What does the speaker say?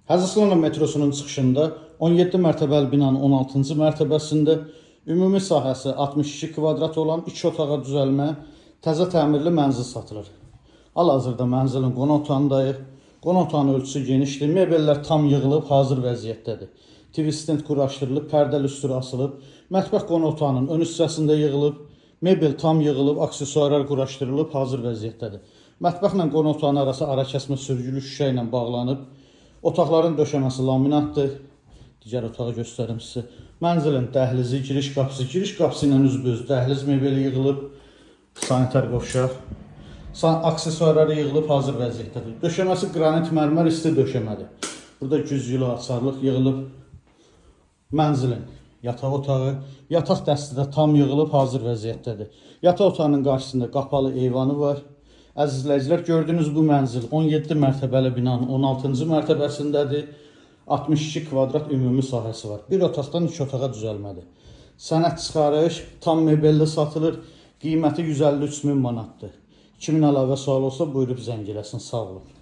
Həzəslana metrosunun çıxışında 17 mərtəbəli binanın 16-cı mərtəbəsində ümumi sahəsi 62 kvadrat olan 2 otağa düzəlmə təzə təmirli mənzil satılır. Hal-hazırda mənzilin qonaq otağındayıq. Qonaq otağının ölçüsü genişdir. Mebellər tam yığılıb, hazır vəziyyətdədir. TV stent quraşdırılıb, pərdə lüstrü asılıb. Mətbəx qonaq otağının ön hissəsində yığılıb. Mebel tam yığılıb, aksesuarlar quraşdırılıb, hazır vəziyyətdədir. Mətbəxlə qonaq otağının arası ara kəsmə sürgülü şüşə ilə bağlanıb. Otaqların döşəməsi laminatdır. Digər otağı göstərim sizə. Mənzilin dəhlizi, giriş qapısı ilə üzbəüz dəhliz mebeli yığılıb. Sanitar qovşaq. Aksesuarları yığılıb, hazır vəziyyətdədir. Döşəməsi qranit mərmər isti döşəmədir. Burada güzgülü açarlıq yığılıb. Mənzilin yataq otağı, yataq dəsti də tam yığılıb, hazır vəziyyətdədir. Yataq otağının qarşısında qapalı eyvanı var. Əziz izləyicilər, gördüyünüz bu mənzil 17 mərtəbəli binanın 16-cı mərtəbəsindədir. 62 kvadrat ümumi sahəsi var. Bir otaqdan 2 otağa düzəlmədir. Sənəd çıxarış, tam mebelli satılır. Qiyməti 153 min manatdır. 2000 əlavə sual olsa buyurub zəng eləsin. Sağ olun.